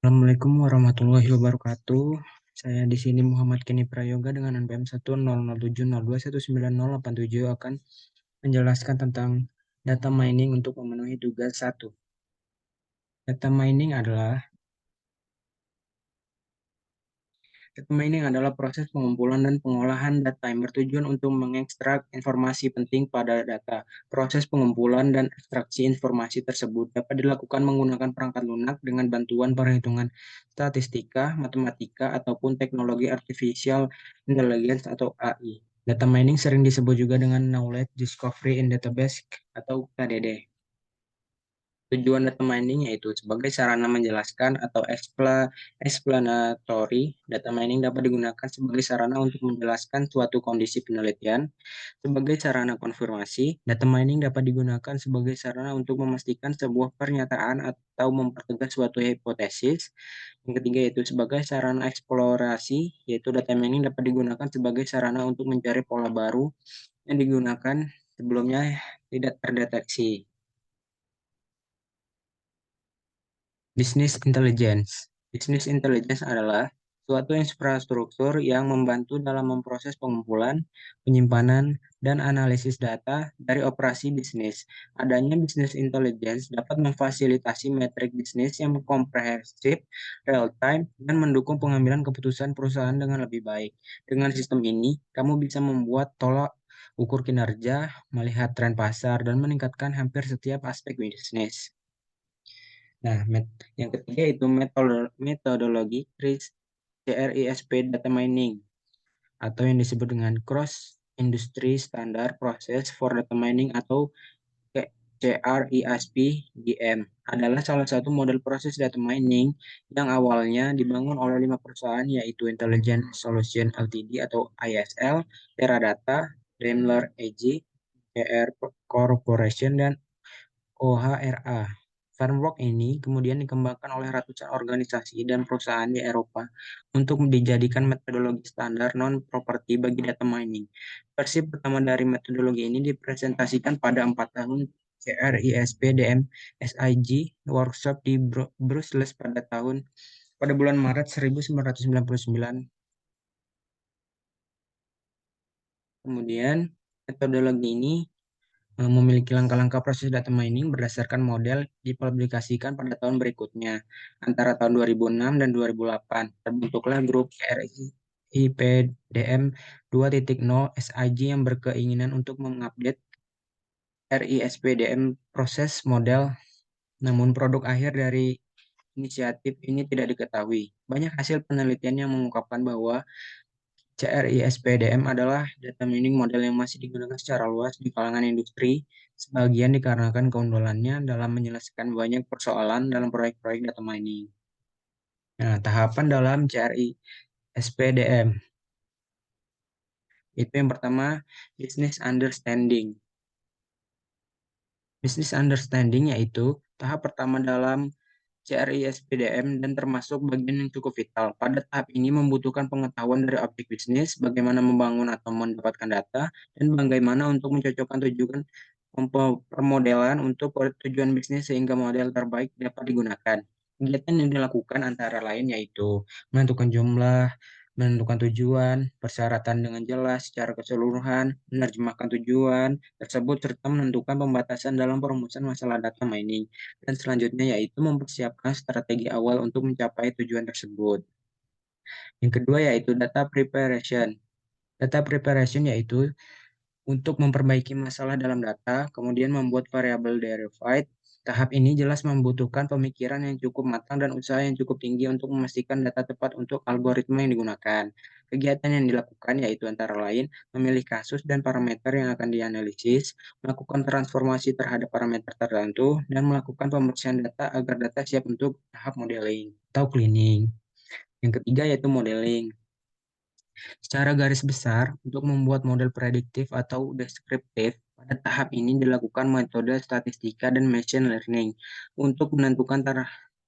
Assalamualaikum warahmatullahi wabarakatuh. Saya di sini Muhammad Keni Prayoga dengan NPM 10070219087 akan menjelaskan tentang data mining untuk memenuhi tugas 1. Data mining adalah Data mining adalah proses pengumpulan dan pengolahan data yang bertujuan untuk mengekstrak informasi penting pada data. Proses pengumpulan dan ekstraksi informasi tersebut dapat dilakukan menggunakan perangkat lunak dengan bantuan perhitungan statistika, matematika, ataupun teknologi artificial intelligence atau AI. Data mining sering disebut juga dengan Knowledge Discovery in Database atau KDD. Tujuan data mining yaitu sebagai sarana menjelaskan atau explanatory. Data mining dapat digunakan sebagai sarana untuk menjelaskan suatu kondisi penelitian. Sebagai sarana konfirmasi, data mining dapat digunakan sebagai sarana untuk memastikan sebuah pernyataan atau mempertegas suatu hipotesis. Yang ketiga yaitu sebagai sarana eksplorasi, yaitu data mining dapat digunakan sebagai sarana untuk mencari pola baru yang digunakan sebelumnya tidak terdeteksi. Business Intelligence. Business Intelligence adalah suatu infrastruktur yang membantu dalam memproses pengumpulan, penyimpanan, dan analisis data dari operasi bisnis. Adanya Business Intelligence dapat memfasilitasi metrik bisnis yang komprehensif, real-time, dan mendukung pengambilan keputusan perusahaan dengan lebih baik. Dengan sistem ini, kamu bisa membuat tolak ukur kinerja, melihat tren pasar, dan meningkatkan hampir setiap aspek bisnis. Nah, yang ketiga itu metodologi CRISP data mining atau yang disebut dengan Cross Industry Standard Process for Data Mining atau CRISP DM adalah salah satu model proses data mining yang awalnya dibangun oleh 5 perusahaan yaitu Intelligent Solution Ltd atau ISL, Teradata, Daimler AG, PR Corporation, dan OHRA. Framework ini kemudian dikembangkan oleh ratusan organisasi dan perusahaan di Eropa untuk dijadikan metodologi standar non-property bagi data mining. Versi pertama dari metodologi ini dipresentasikan pada 4 tahun CRISP-DM SIG workshop di Brussels pada bulan Maret 1999. Kemudian metodologi ini memiliki langkah-langkah proses data mining berdasarkan model dipublikasikan pada tahun berikutnya. Antara tahun 2006 dan 2008, terbentuklah grup RIPDM 2.0 SIG yang berkeinginan untuk mengupdate RISPDM proses model, namun produk akhir dari inisiatif ini tidak diketahui. Banyak hasil penelitian yang mengungkapkan bahwa CRISPDM adalah data mining model yang masih digunakan secara luas di kalangan industri, sebagian dikarenakan keunggulannya dalam menyelesaikan banyak persoalan dalam proyek-proyek data mining. Nah, tahapan dalam CRISPDM itu yang pertama, business understanding. Business understanding yaitu tahap pertama dalam CRISPDM dan termasuk bagian yang cukup vital. Pada tahap ini membutuhkan pengetahuan dari objek bisnis, bagaimana membangun atau mendapatkan data, dan bagaimana untuk mencocokkan tujuan permodelan untuk tujuan bisnis sehingga model terbaik dapat digunakan. Kegiatan yang dilakukan antara lain yaitu menentukan jumlah, menentukan tujuan, persyaratan dengan jelas secara keseluruhan, menerjemahkan tujuan tersebut, serta menentukan pembatasan dalam perumusan masalah data mining. Dan selanjutnya yaitu mempersiapkan strategi awal untuk mencapai tujuan tersebut. Yang kedua yaitu data preparation. Data preparation yaitu untuk memperbaiki masalah dalam data, kemudian membuat variabel derived. Tahap ini jelas membutuhkan pemikiran yang cukup matang dan usaha yang cukup tinggi untuk memastikan data tepat untuk algoritma yang digunakan. Kegiatan yang dilakukan yaitu antara lain memilih kasus dan parameter yang akan dianalisis, melakukan transformasi terhadap parameter tertentu, dan melakukan pembersihan data agar data siap untuk tahap modeling atau cleaning. Yang ketiga yaitu modeling. Secara garis besar, untuk membuat model prediktif atau deskriptif, pada tahap ini dilakukan metode statistika dan machine learning untuk menentukan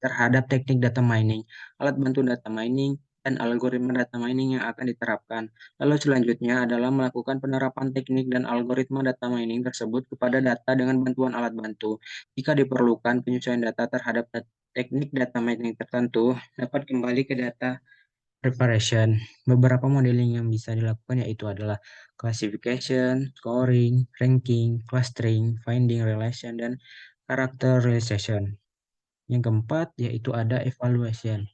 terhadap teknik data mining, alat bantu data mining, dan algoritma data mining yang akan diterapkan. Lalu selanjutnya adalah melakukan penerapan teknik dan algoritma data mining tersebut kepada data dengan bantuan alat bantu. Jika diperlukan, penyesuaian data terhadap teknik data mining tertentu dapat kembali ke data preparation. Beberapa modeling yang bisa dilakukan yaitu adalah classification, scoring, ranking, clustering, finding relation, dan characterization. Yang keempat yaitu ada evaluation.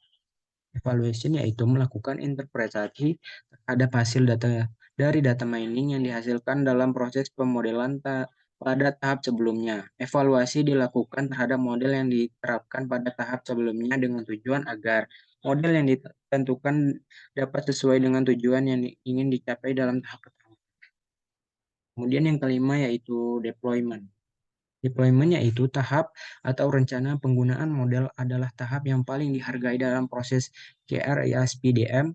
Evaluation yaitu melakukan interpretasi terhadap hasil data dari data mining yang dihasilkan dalam proses pemodelan pada tahap sebelumnya. Evaluasi dilakukan terhadap model yang diterapkan pada tahap sebelumnya dengan tujuan agar model yang ditentukan dapat sesuai dengan tujuan yang ingin dicapai dalam tahap pertama. Kemudian yang kelima yaitu deployment. Deployment yaitu tahap atau rencana penggunaan model adalah tahap yang paling dihargai dalam proses KRISPDM.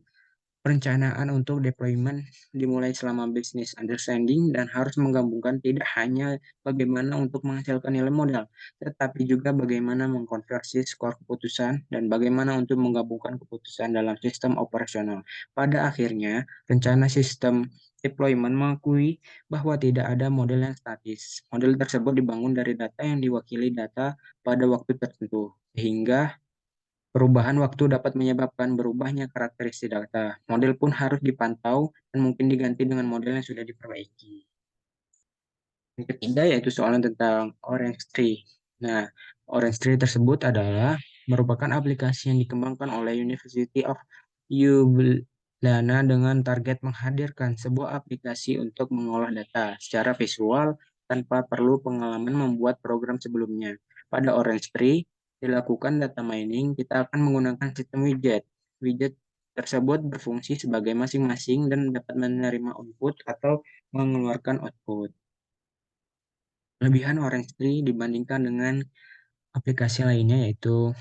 Perencanaan untuk deployment dimulai selama business understanding dan harus menggabungkan tidak hanya bagaimana untuk menghasilkan nilai modal, tetapi juga bagaimana mengkonversi skor keputusan dan bagaimana untuk menggabungkan keputusan dalam sistem operasional. Pada akhirnya, rencana sistem deployment mengakui bahwa tidak ada model yang statis. Model tersebut dibangun dari data yang diwakili data pada waktu tertentu, sehingga perubahan waktu dapat menyebabkan berubahnya karakteristik data. Model pun harus dipantau dan mungkin diganti dengan model yang sudah diperbaiki. Yang ketiga yaitu soalan tentang Orange Tree. Nah, Orange Tree tersebut adalah merupakan aplikasi yang dikembangkan oleh University of Ljubljana dengan target menghadirkan sebuah aplikasi untuk mengolah data secara visual tanpa perlu pengalaman membuat program sebelumnya. Pada Orange Tree, dilakukan data mining, kita akan menggunakan sistem widget. Widget tersebut berfungsi sebagai masing-masing dan dapat menerima input atau mengeluarkan output. Kelebihan Orange Tree dibandingkan dengan aplikasi lainnya yaitu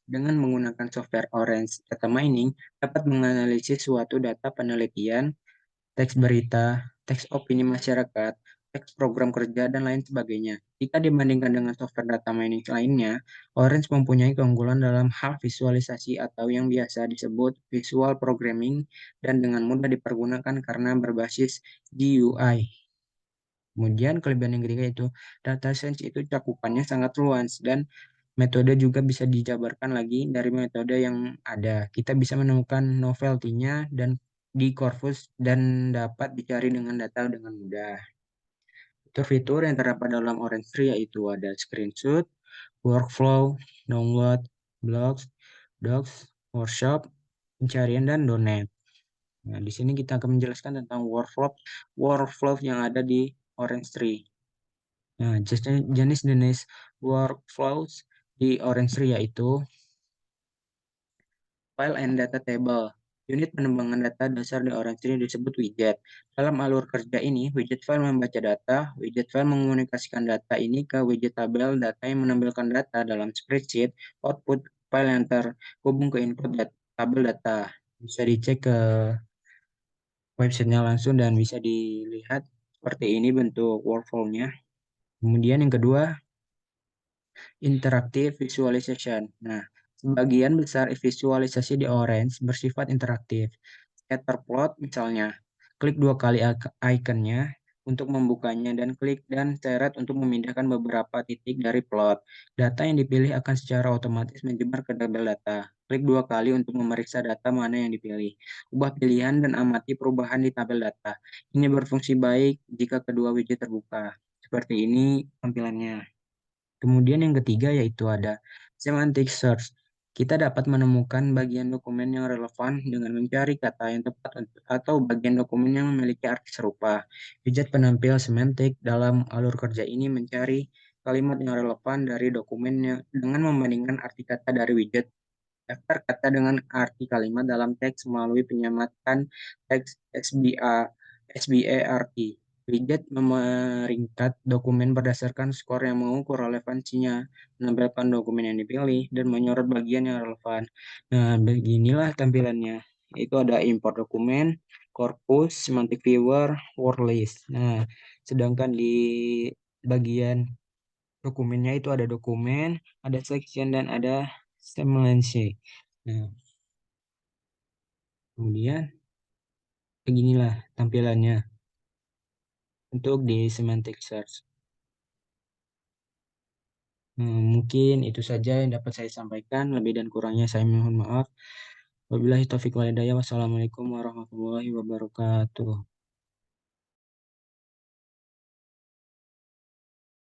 dengan menggunakan software Orange Data Mining dapat menganalisis suatu data penelitian, teks berita, teks opini masyarakat, teks program kerja, dan lain sebagainya. Jika dibandingkan dengan software data mining lainnya, Orange mempunyai keunggulan dalam hal visualisasi atau yang biasa disebut visual programming dan dengan mudah dipergunakan karena berbasis GUI. Kemudian kelebihan yang ketiga itu data science itu cakupannya sangat luas dan metode juga bisa dijabarkan lagi dari metode yang ada. Kita bisa menemukan novelty-nya dan di corpus dan dapat dicari dengan data dengan mudah. Fitur-fitur yang terdapat dalam Orange Tree yaitu ada screenshot, workflow, download, blogs, docs, workshop, pencarian, dan donate. Nah, di sini kita akan menjelaskan tentang workflow yang ada di Orange Tree. Nah, jenis-jenis workflows di Orange Tree yaitu file and data table. Unit penembangan data dasar di Orange Tree disebut widget. Dalam alur kerja ini, widget file membaca data, widget file mengomunikasikan data ini ke widget tabel data yang menampilkan data dalam spreadsheet, output file yang terhubung ke input tabel data. Bisa dicek ke websitenya langsung dan bisa dilihat seperti ini bentuk workflow-nya. Kemudian yang kedua, interactive visualization. Nah, sebagian besar visualisasi di Orange bersifat interaktif. Scatter plot misalnya, klik dua kali ikonnya untuk membukanya dan klik dan seret untuk memindahkan beberapa titik dari plot. Data yang dipilih akan secara otomatis menyebar ke tabel data. Klik dua kali untuk memeriksa data mana yang dipilih. Ubah pilihan dan amati perubahan di tabel data. Ini berfungsi baik jika kedua widget terbuka. Seperti ini tampilannya. Kemudian yang ketiga yaitu ada semantic search. Kita dapat menemukan bagian dokumen yang relevan dengan mencari kata yang tepat atau bagian dokumen yang memiliki arti serupa. Widget penampil semantik dalam alur kerja ini mencari kalimat yang relevan dari dokumennya dengan membandingkan arti kata dari widget daftar kata dengan arti kalimat dalam teks melalui penyematan teks SBART. Widget memeringkat dokumen berdasarkan skor yang mengukur relevansinya, menampilkan dokumen yang dipilih, dan menyorot bagian yang relevan. Nah, beginilah tampilannya. Itu ada import dokumen, corpus, semantic viewer, word list. Nah, sedangkan di bagian dokumennya itu ada dokumen, ada section, dan ada semelensi. Nah, kemudian beginilah tampilannya untuk di semantic search. Mungkin itu saja yang dapat saya sampaikan. Lebih dan kurangnya saya mohon maaf. Wabillahi taufiq walhidayah. Wassalamualaikum warahmatullahi wabarakatuh.